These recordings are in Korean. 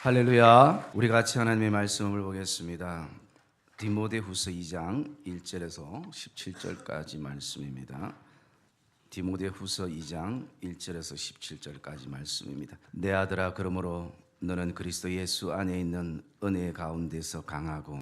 할렐루야. 우리 같이 하나님의 말씀을 보겠습니다. 디모데후서 2장 1절에서 17절까지 말씀입니다. 디모데후서 2장 1절에서 17절까지 말씀입니다. 내 아들아, 그러므로 너는 그리스도 예수 안에 있는 은혜 가운데서 강하고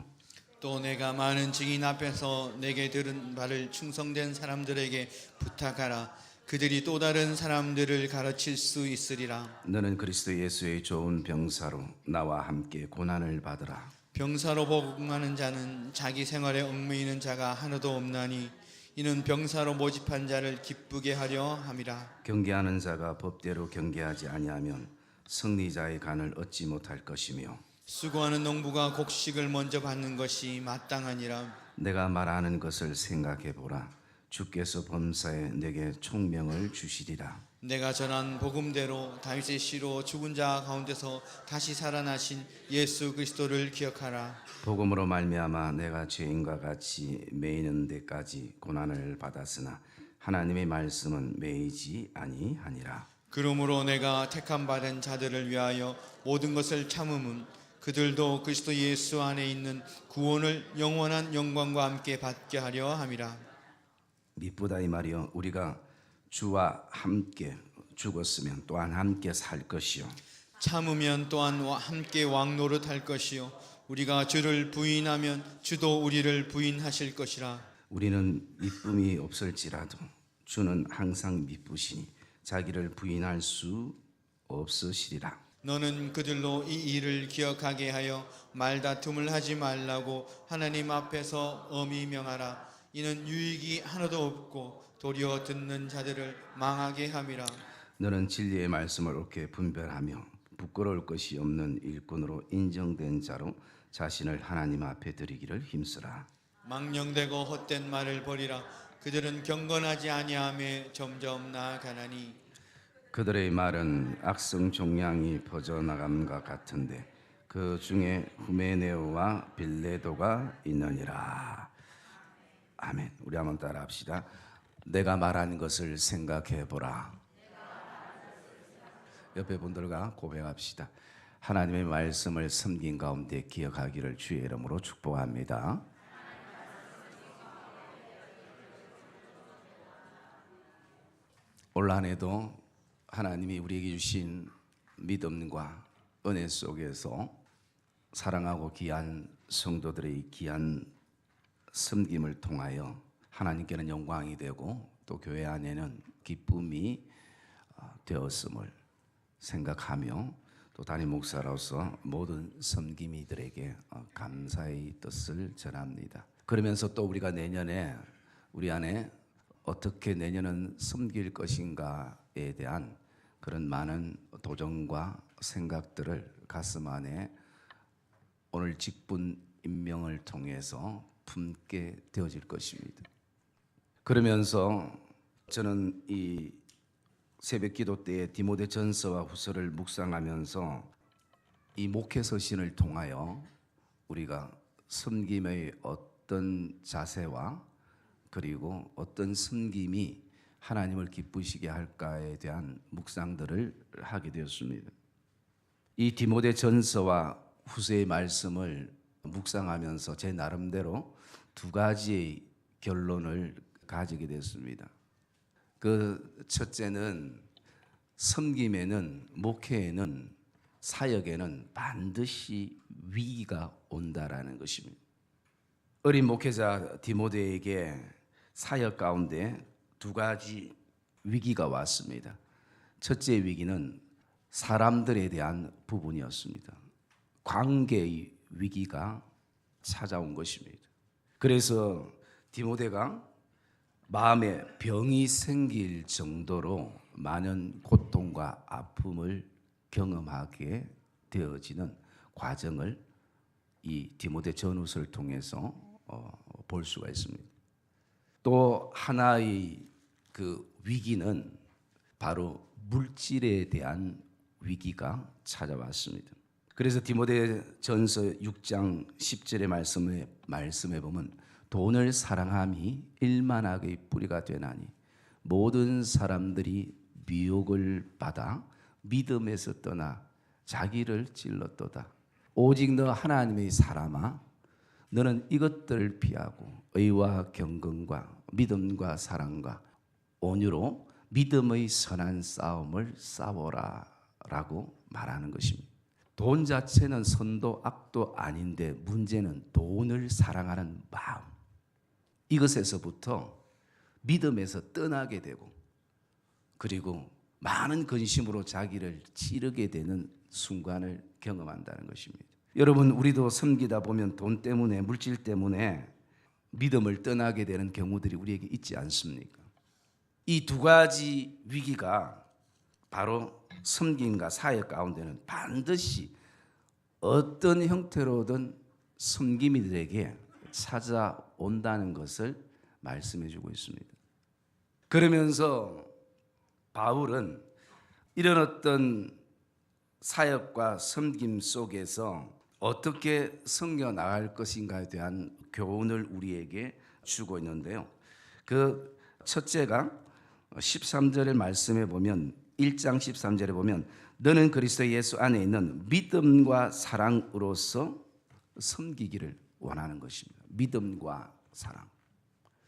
또 내가 많은 증인 앞에서 내게 들은 바를 충성된 사람들에게 부탁하라. 그들이 또 다른 사람들을 가르칠 수 있으리라. 너는 그리스도 예수의 좋은 병사로 나와 함께 고난을 받으라. 병사로 복음하는 자는 자기 생활에 얽매이는 자가 하나도 없나니 이는 병사로 모집한 자를 기쁘게 하려 함이라. 경계하는 자가 법대로 경계하지 아니하면 승리자의 간을 얻지 못할 것이며 수고하는 농부가 곡식을 먼저 받는 것이 마땅하니라. 내가 말하는 것을 생각해 보라. 주께서 범사에 내게 총명을 주시리라. 내가 전한 복음대로 다윗의 씨로 죽은 자 가운데서 다시 살아나신 예수 그리스도를 기억하라. 복음으로 말미암아 내가 죄인과 같이 매이는 데까지 고난을 받았으나 하나님의 말씀은 매이지 아니하니라. 그러므로 내가 택함 받은 자들을 위하여 모든 것을 참음은 그들도 그리스도 예수 안에 있는 구원을 영원한 영광과 함께 받게 하려 함이라. 미쁘다 이 말이요, 우리가 주와 함께 죽었으면 또한 함께 살 것이요 참으면 또한 함께 왕노릇할 것이요 우리가 주를 부인하면 주도 우리를 부인하실 것이라. 우리는 미쁨이 없을지라도 주는 항상 미쁘시니 자기를 부인할 수 없으시리라. 너는 그들로 이 일을 기억하게 하여 말다툼을 하지 말라고 하나님 앞에서 엄히 명하라. 이는 유익이 하나도 없고 도리어 듣는 자들을 망하게 함이라. 너는 진리의 말씀을 옳게 분별하며 부끄러울 것이 없는 일꾼으로 인정된 자로 자신을 하나님 앞에 드리기를 힘쓰라. 망령되고 헛된 말을 버리라. 그들은 경건하지 아니하며 점점 나아가나니 그들의 말은 악성 종양이 퍼져나감과 같은데 그 중에 후메네오와 빌레도가 있느니라. 아멘. 우리 한번 따라합시다. 내가 말한 것을 생각해 보라. 옆에 분들과 고백합시다. 하나님의 말씀을 섬긴 가운데 기억하기를 주의 이름으로 축복합니다. 올 한 해도 하나님이 우리에게 주신 믿음과 은혜 속에서 사랑하고 귀한 성도들의 귀한 섬김을 통하여 하나님께는 영광이 되고 또 교회 안에는 기쁨이 되었음을 생각하며 또 담임 목사로서 모든 섬김이들에게 감사의 뜻을 전합니다. 그러면서 또 우리가 내년에 우리 안에 어떻게 내년은 섬길 것인가에 대한 그런 많은 도전과 생각들을 가슴 안에 오늘 직분 임명을 통해서 품게 되어질 것입니다. 그러면서 저는 이 새벽 기도 때에 디모데전서와 후서를 묵상하면서 이 목회 서신을 통하여 우리가 섬김의 어떤 자세와 그리고 어떤 섬김이 하나님을 기쁘시게 할까에 대한 묵상들을 하게 되었습니다. 이 디모데전서와 후서의 말씀을 묵상하면서 제 나름대로 두 가지의 결론을 가지게 됐습니다. 그 첫째는 섬김에는, 목회에는, 사역에는 반드시 위기가 온다라는 것입니다. 어린 목회자 디모데에게 사역 가운데 두 가지 위기가 왔습니다. 첫째 위기는 사람들에 대한 부분이었습니다. 관계의 위기가 찾아온 것입니다. 그래서 디모데가 마음에 병이 생길 정도로 많은 고통과 아픔을 경험하게 되어지는 과정을 이 디모데 전후서를 통해서 볼 수가 있습니다. 또 하나의 그 위기는 바로 물질에 대한 위기가 찾아왔습니다. 그래서 디모데전서 6장 10절의 말씀에 보면 돈을 사랑함이 일만하게 뿌리가 되나니 모든 사람들이 미혹을 받아 믿음에서 떠나 자기를 찔렀도다. 오직 너 하나님의 사람아, 너는 이것들을 피하고 의와 경건과 믿음과 사랑과 온유로 믿음의 선한 싸움을 싸워라 라고 말하는 것입니다. 돈 자체는 선도 악도 아닌데 문제는 돈을 사랑하는 마음, 이것에서부터 믿음에서 떠나게 되고 그리고 많은 근심으로 자기를 찌르게 되는 순간을 경험한다는 것입니다. 여러분, 우리도 섬기다 보면 돈 때문에, 물질 때문에 믿음을 떠나게 되는 경우들이 우리에게 있지 않습니까? 이 두 가지 위기가 바로 섬김과 사역 가운데는 반드시 어떤 형태로든 섬김이들에게 찾아온다는 것을 말씀해 주고 있습니다. 그러면서 바울은 이런 어떤 사역과 섬김 속에서 어떻게 섬겨 나갈 것인가에 대한 교훈을 우리에게 주고 있는데요. 그 첫째가 13절의 말씀에 보면, 1장 13절에 보면 너는 그리스도 예수 안에 있는 믿음과 사랑으로서 섬기기를 원하는 것입니다. 믿음과 사랑.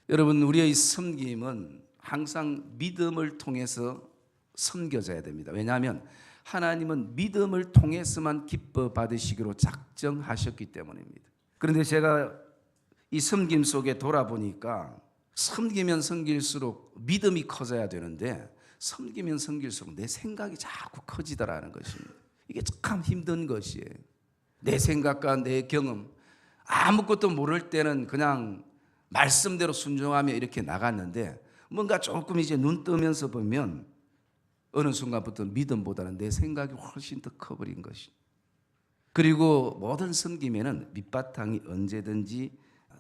여러분, 우리의 섬김은 항상 믿음을 통해서 섬겨져야 됩니다. 왜냐하면 하나님은 믿음을 통해서만 기뻐 받으시기로 작정하셨기 때문입니다. 그런데 제가 이 섬김 속에 돌아보니까 섬기면 섬길수록 믿음이 커져야 되는데 섬기면 섬길수록 내 생각이 자꾸 커지더라는 것입니다. 이게 참 힘든 것이에요. 내 생각과 내 경험, 아무것도 모를 때는 그냥 말씀대로 순종하며 이렇게 나갔는데 뭔가 조금 이제 눈 뜨면서 보면 어느 순간부터 믿음보다는 내 생각이 훨씬 더 커버린 것이. 그리고 모든 섬김에는 밑바탕이 언제든지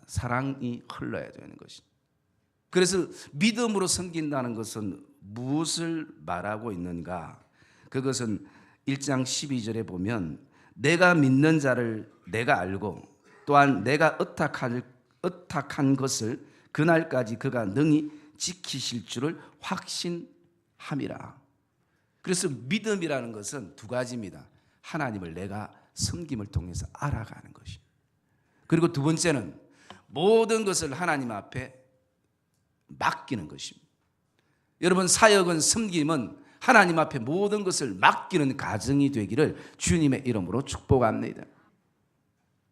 사랑이 흘러야 되는 것이. 그래서 믿음으로 섬긴다는 것은 무엇을 말하고 있는가? 그것은 1장 12절에 보면 내가 믿는 자를 내가 알고 또한 내가 의탁한 것을 그날까지 그가 능히 지키실 줄을 확신함이라. 그래서 믿음이라는 것은 두 가지입니다. 하나님을 내가 섬김을 통해서 알아가는 것이. 그리고 두 번째는 모든 것을 하나님 앞에 맡기는 것입니다. 여러분, 사역은, 섬김은 하나님 앞에 모든 것을 맡기는 가정이 되기를 주님의 이름으로 축복합니다.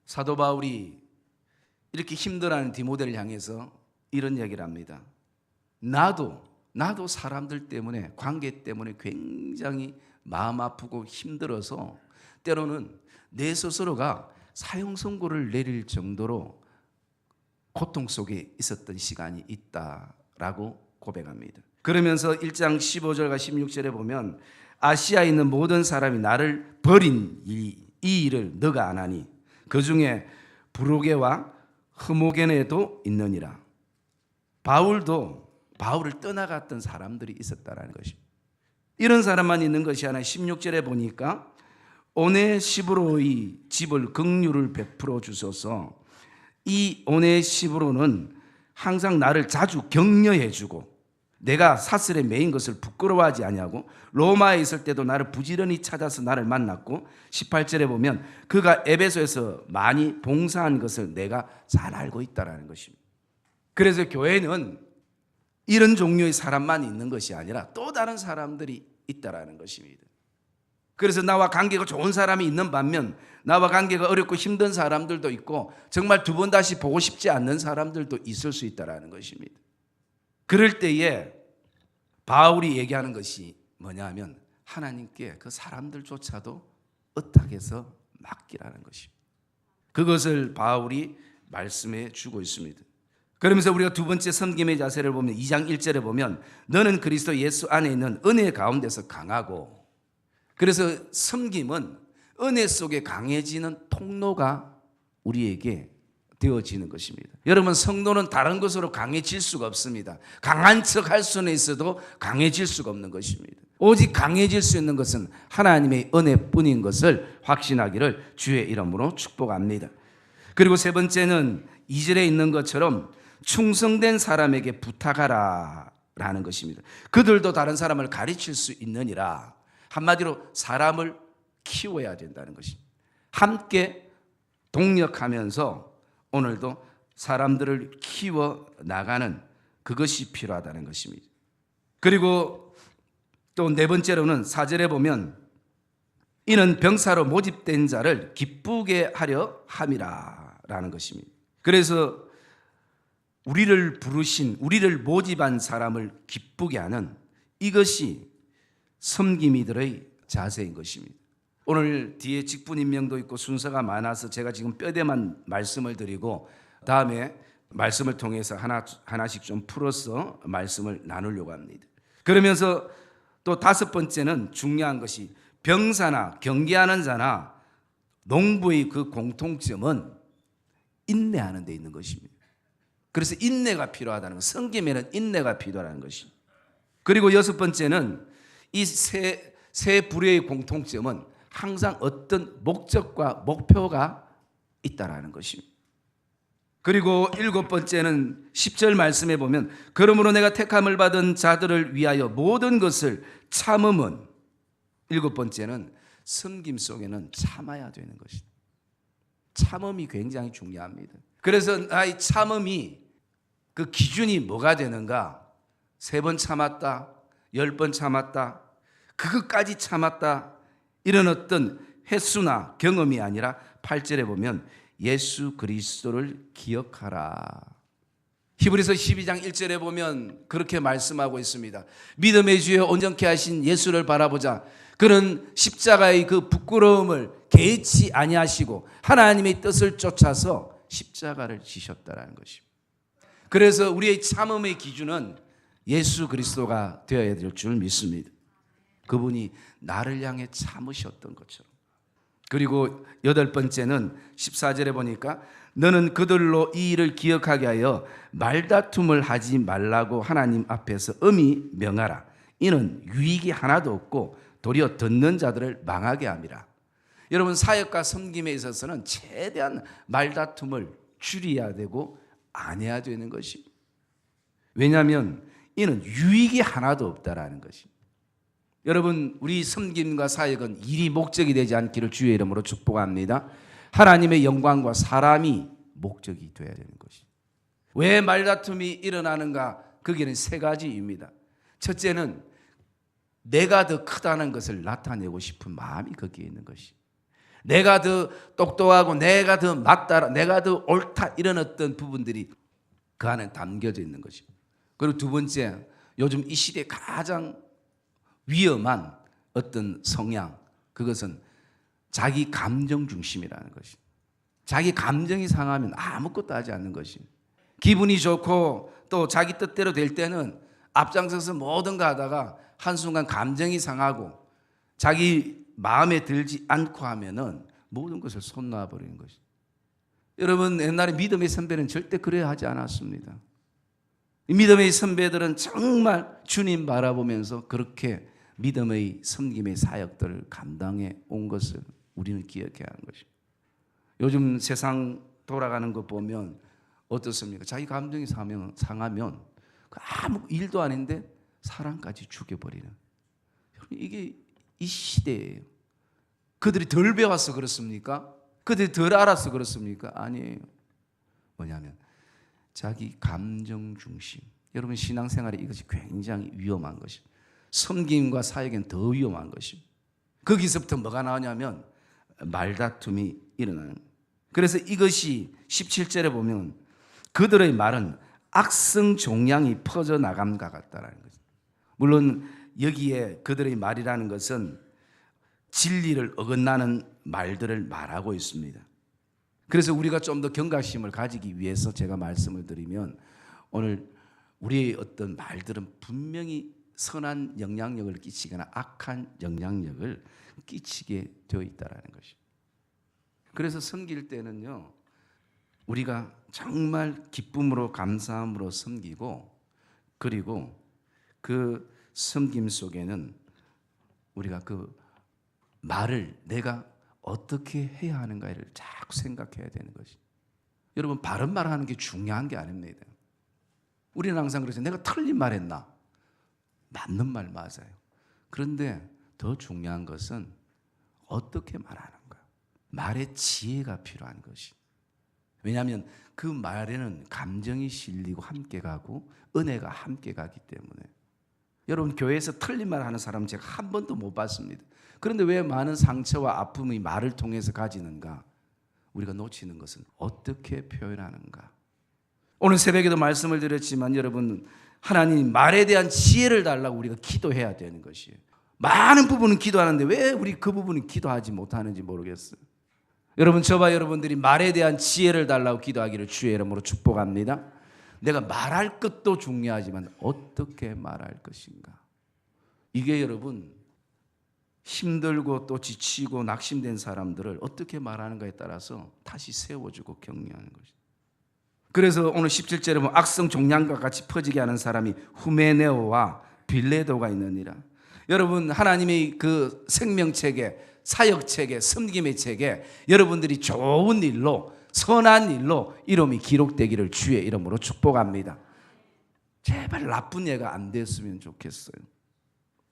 사도 바울이 이렇게 힘들어하는 디모데를 향해서 이런 얘기를 합니다. 나도 사람들 때문에, 관계 때문에 굉장히 마음 아프고 힘들어서 때로는 내 스스로가 사형 선고를 내릴 정도로 고통 속에 있었던 시간이 있다라고 고백합니다. 그러면서 1장 15절과 16절에 보면 아시아에 있는 모든 사람이 나를 버린 이 일을 너가 안 하니 그 중에 브로게와 흐모게네도 있느니라. 바울을 떠나갔던 사람들이 있었다라는 것입니다. 이런 사람만 있는 것이 아니라 16절에 보니까 오네시브로의 집을 긍휼을 베풀어 주소서. 이 오네시브로는 항상 나를 자주 격려해 주고 내가 사슬에 매인 것을 부끄러워하지 아니하고 로마에 있을 때도 나를 부지런히 찾아서 나를 만났고 18절에 보면 그가 에베소에서 많이 봉사한 것을 내가 잘 알고 있다라는 것입니다. 그래서 교회는 이런 종류의 사람만 있는 것이 아니라 또 다른 사람들이 있다라는 것입니다. 그래서 나와 관계가 좋은 사람이 있는 반면 나와 관계가 어렵고 힘든 사람들도 있고 정말 두 번 다시 보고 싶지 않는 사람들도 있을 수 있다라는 것입니다. 그럴 때에 바울이 얘기하는 것이 뭐냐면 하나님께 그 사람들조차도 의탁해서 맡기라는 것입니다. 그것을 바울이 말씀해 주고 있습니다. 그러면서 우리가 두 번째 섬김의 자세를 보면 2장 1절에 보면 너는 그리스도 예수 안에 있는 은혜 가운데서 강하고, 그래서 섬김은 은혜 속에 강해지는 통로가 우리에게 되어지는 것입니다. 여러분, 성도는 다른 것으로 강해질 수가 없습니다. 강한 척 할 수는 있어도 강해질 수가 없는 것입니다. 오직 강해질 수 있는 것은 하나님의 은혜뿐인 것을 확신하기를 주의 이름으로 축복합니다. 그리고 세 번째는 2절에 있는 것처럼 충성된 사람에게 부탁하라 라는 것입니다. 그들도 다른 사람을 가르칠 수 있느니라. 한마디로 사람을 키워야 된다는 것입니다. 함께 동력하면서 오늘도 사람들을 키워 나가는 그것이 필요하다는 것입니다. 그리고 또 네 번째로는 4절에 보면 이는 병사로 모집된 자를 기쁘게 하려 함이라 라는 것입니다. 그래서 우리를 부르신, 우리를 모집한 사람을 기쁘게 하는 이것이 섬김이들의 자세인 것입니다. 오늘 뒤에 직분임명도 있고 순서가 많아서 제가 지금 뼈대만 말씀을 드리고 다음에 말씀을 통해서 하나씩 좀 풀어서 말씀을 나누려고 합니다. 그러면서 또 다섯 번째는 중요한 것이 병사나 경계하는 자나 농부의 그 공통점은 인내하는 데 있는 것입니다. 그래서 인내가 필요하다는 것, 섬김에는 인내가 필요하다는 것입니다. 그리고 여섯 번째는 이 세 부류의 공통점은 항상 어떤 목적과 목표가 있다라는 것입니다. 그리고 일곱 번째는 10절 말씀에 보면 그러므로 내가 택함을 받은 자들을 위하여 모든 것을 참음은, 일곱 번째는 섬김 속에는 참아야 되는 것입니다. 참음이 굉장히 중요합니다. 그래서 나의 참음이 그 기준이 뭐가 되는가? 3번 참았다, 10번 참았다, 그것까지 참았다, 이런 어떤 횟수나 경험이 아니라 8절에 보면 예수 그리스도를 기억하라. 히브리서 12장 1절에 보면 그렇게 말씀하고 있습니다. 믿음의 주에 온전케 하신 예수를 바라보자. 그는 십자가의 그 부끄러움을 개의치 아니하시고 하나님의 뜻을 쫓아서 십자가를 지셨다라는 것입니다. 그래서 우리의 참음의 기준은 예수 그리스도가 되어야 될 줄 믿습니다. 그분이 나를 향해 참으셨던 것처럼. 그리고 여덟 번째는 14절에 보니까 너는 그들로 이 일을 기억하게 하여 말다툼을 하지 말라고 하나님 앞에서 엄히 명하라. 이는 유익이 하나도 없고 도리어 듣는 자들을 망하게 함이라. 여러분, 사역과 섬김에 있어서는 최대한 말다툼을 줄여야 되고 안 해야 되는 것입니다. 왜냐하면 이는 유익이 하나도 없다라는 것입니다. 여러분, 우리 섬김과 사역은 일이 목적이 되지 않기를 주의 이름으로 축복합니다. 하나님의 영광과 사람이 목적이 되어야 되는 것입니다. 왜 말다툼이 일어나는가? 거기에는 세 가지입니다. 첫째는 내가 더 크다는 것을 나타내고 싶은 마음이 거기에 있는 것입니다. 내가 더 똑똑하고 내가 더 맞다, 내가 더 옳다, 이런 어떤 부분들이 그 안에 담겨져 있는 것입니다. 그리고 두 번째, 요즘 이 시대에 가장 위험한 어떤 성향, 그것은 자기 감정 중심이라는 것입니다. 자기 감정이 상하면 아무것도 하지 않는 것입니다. 기분이 좋고 또 자기 뜻대로 될 때는 앞장서서 뭐든 하다가 한순간 감정이 상하고 자기 마음에 들지 않고 하면은 모든 것을 손 놔버리는 것입니다. 여러분, 옛날에 믿음의 선배는 절대 그래야 하지 않았습니다. 믿음의 선배들은 정말 주님 바라보면서 그렇게 믿음의 섬김의 사역들을 감당해 온 것을 우리는 기억해야 하는 것입니다. 요즘 세상 돌아가는 거 보면 어떻습니까? 자기 감정이 상하면 아무 일도 아닌데 사람까지 죽여버리는, 이게 이 시대예요. 그들이 덜 배워서 그렇습니까? 그들이 덜 알아서 그렇습니까? 아니에요. 뭐냐면 자기 감정 중심. 여러분, 신앙생활에 이것이 굉장히 위험한 것입니다. 섬김과 사역엔 더 위험한 것입니다. 거기서부터 뭐가 나오냐면 말다툼이 일어나는. 그래서 이것이 17절에 보면 그들의 말은 악성 종양이 퍼져나감과 같다라는 거죠. 물론 여기에 그들의 말이라는 것은 진리를 어긋나는 말들을 말하고 있습니다. 그래서 우리가 좀 더 경각심을 가지기 위해서 제가 말씀을 드리면, 오늘 우리의 어떤 말들은 분명히 선한 영향력을 끼치거나 악한 영향력을 끼치게 되어 있다는 것입니다. 그래서 섬길 때는요, 우리가 정말 기쁨으로 감사함으로 섬기고, 그리고 그 섬김 속에는 우리가 그 말을 내가 어떻게 해야 하는가를 자꾸 생각해야 되는 것이. 여러분, 바른 말 하는 게 중요한 게 아닙니다. 우리는 항상 그러죠. 내가 틀린 말 했나? 맞는 말 맞아요. 그런데 더 중요한 것은 어떻게 말하는가? 말의 지혜가 필요한 것이. 왜냐하면 그 말에는 감정이 실리고 함께 가고 은혜가 함께 가기 때문에. 여러분, 교회에서 틀린 말 하는 사람 제가 한 번도 못 봤습니다. 그런데 왜 많은 상처와 아픔이 말을 통해서 가지는가? 우리가 놓치는 것은 어떻게 표현하는가? 오늘 새벽에도 말씀을 드렸지만 여러분, 하나님 말에 대한 지혜를 달라고 우리가 기도해야 되는 것이에요. 많은 부분은 기도하는데 왜 우리 그 부분은 기도하지 못하는지 모르겠어요. 여러분, 저와 여러분들이 말에 대한 지혜를 달라고 기도하기를 주의 이름으로 축복합니다. 내가 말할 것도 중요하지만 어떻게 말할 것인가? 이게 여러분, 힘들고 또 지치고 낙심된 사람들을 어떻게 말하는가에 따라서 다시 세워주고 격려하는 것이죠. 그래서 오늘 17절에 보면 악성 종양과 같이 퍼지게 하는 사람이 후메네오와 빌레도가 있느니라. 여러분, 하나님의 그 생명책에, 사역책에, 섬김의 책에 여러분들이 좋은 일로, 선한 일로 이름이 기록되기를 주의 이름으로 축복합니다. 제발 나쁜 예가 안 됐으면 좋겠어요.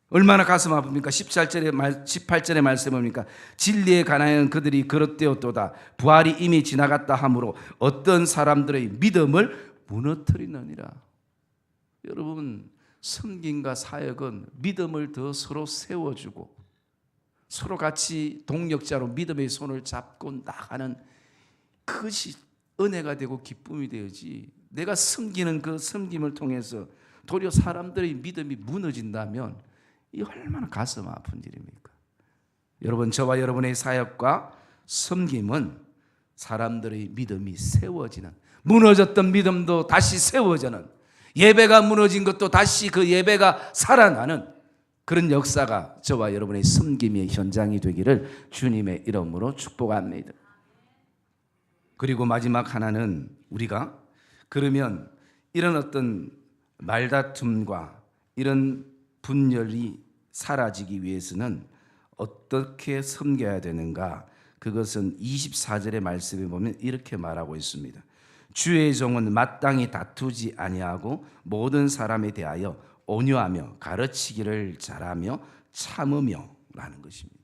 얼마나 가슴 아픕니까? 18절의 말씀을 보니까 진리에 관하여는 그들이 그릇되었도다. 부활이 이미 지나갔다 하므로 어떤 사람들의 믿음을 무너뜨리느니라. 여러분, 섬김과 사역은 믿음을 더 서로 세워주고 서로 같이 동력자로 믿음의 손을 잡고 나가는 그것이 은혜가 되고 기쁨이 되어지, 내가 섬기는 그 섬김을 통해서 도리어 사람들의 믿음이 무너진다면 이 얼마나 가슴 아픈 일입니까? 여러분, 저와 여러분의 사역과 섬김은 사람들의 믿음이 세워지는, 무너졌던 믿음도 다시 세워지는, 예배가 무너진 것도 다시 그 예배가 살아나는 그런 역사가 저와 여러분의 섬김의 현장이 되기를 주님의 이름으로 축복합니다. 그리고 마지막 하나는 우리가 그러면 이런 어떤 말다툼과 이런 분열이 사라지기 위해서는 어떻게 섬겨야 되는가? 그것은 24절의 말씀에 보면 이렇게 말하고 있습니다. 주의 종은 마땅히 다투지 아니하고 모든 사람에 대하여 온유하며 가르치기를 잘하며 참으며 라는 것입니다.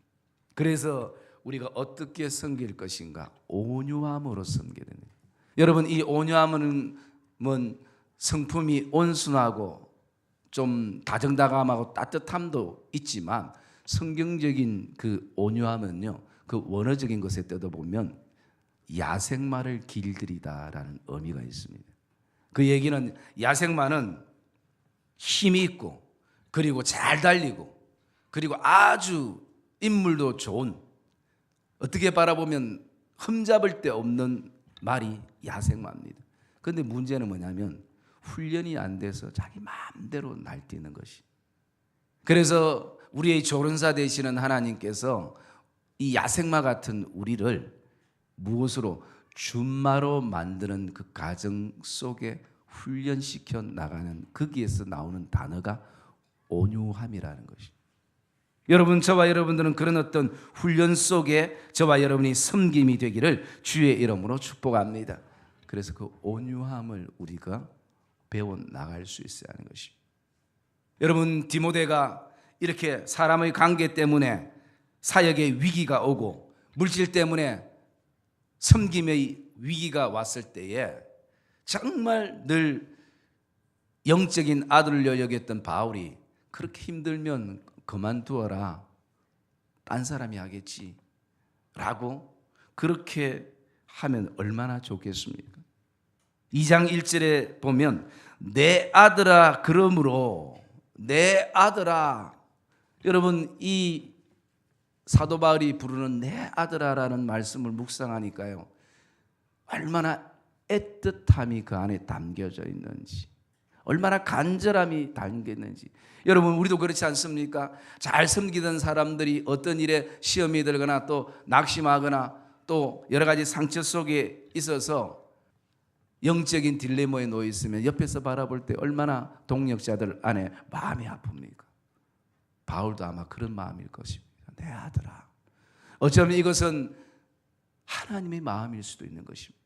그래서 우리가 어떻게 섬길 것인가? 온유함으로 섬겨야 됩니다. 여러분, 이 온유함은 성품이 온순하고 좀 다정다감하고 따뜻함도 있지만 성경적인 그 온유함은요, 그 원어적인 것에 뜯어보면 야생마를 길들이다라는 의미가 있습니다. 그 얘기는 야생마는 힘이 있고 그리고 잘 달리고 그리고 아주 인물도 좋은, 어떻게 바라보면 흠잡을 데 없는 말이 야생마입니다. 그런데 문제는 뭐냐면 훈련이 안 돼서 자기 마음대로 날뛰는 것이. 그래서 우리의 조련사 되시는 하나님께서 이 야생마 같은 우리를 무엇으로? 준마로 만드는 그 과정 속에 훈련시켜 나가는, 거기에서 나오는 단어가 온유함이라는 것이. 여러분, 저와 여러분들은 그런 어떤 훈련 속에 저와 여러분이 섬김이 되기를 주의 이름으로 축복합니다. 그래서 그 온유함을 우리가 배워 나갈 수 있어야 하는 것입니다. 여러분, 디모데가 이렇게 사람의 관계 때문에 사역의 위기가 오고 물질 때문에 섬김의 위기가 왔을 때에 정말 늘 영적인 아들로 여겼던 바울이 그렇게 힘들면 그만두어라, 딴 사람이 하겠지 라고 그렇게 하면 얼마나 좋겠습니까? 2장 1절에 보면 내 아들아, 그러므로 내 아들아. 여러분, 이 사도 바울이 부르는 내 아들아라는 말씀을 묵상하니까요, 얼마나 애틋함이 그 안에 담겨져 있는지, 얼마나 간절함이 담겨 있는지. 여러분, 우리도 그렇지 않습니까? 잘 섬기던 사람들이 어떤 일에 시험이 들거나 또 낙심하거나 또 여러 가지 상처 속에 있어서 영적인 딜레마에 놓여 있으면 옆에서 바라볼 때 얼마나 동력자들 안에 마음이 아픕니까? 바울도 아마 그런 마음일 것입니다. 내 아들아. 어쩌면 이것은 하나님의 마음일 수도 있는 것입니다.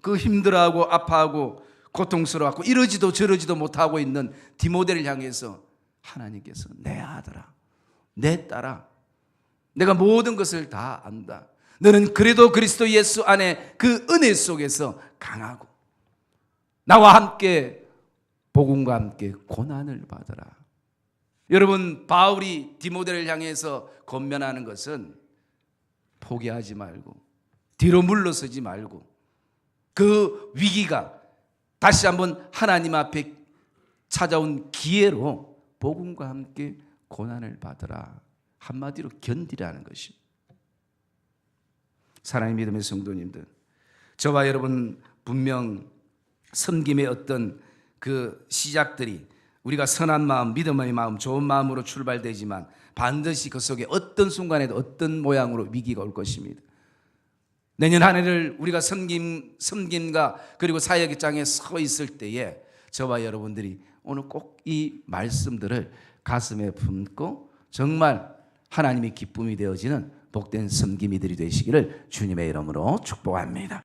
그 힘들어하고 아파하고 고통스러워하고 이러지도 저러지도 못하고 있는 디모데를 향해서 하나님께서 내 아들아, 내 딸아, 내가 모든 것을 다 안다. 너는 그래도 그리스도 예수 안에 그 은혜 속에서 강하고 나와 함께 복음과 함께 고난을 받아라. 여러분, 바울이 디모데를 향해서 권면하는 것은 포기하지 말고 뒤로 물러서지 말고 그 위기가 다시 한번 하나님 앞에 찾아온 기회로 복음과 함께 고난을 받으라. 한마디로 견디라는 것입니다. 사랑의 믿음의 성도님들, 저와 여러분 분명 섬김의 어떤 그 시작들이 우리가 선한 마음, 믿음의 마음, 좋은 마음으로 출발되지만 반드시 그 속에 어떤 순간에도 어떤 모양으로 위기가 올 것입니다. 내년 한 해를 우리가 섬김과 그리고 사역의 장에 서 있을 때에 저와 여러분들이 오늘 꼭 이 말씀들을 가슴에 품고 정말 하나님의 기쁨이 되어지는 복된 섬김이들이 되시기를 주님의 이름으로 축복합니다.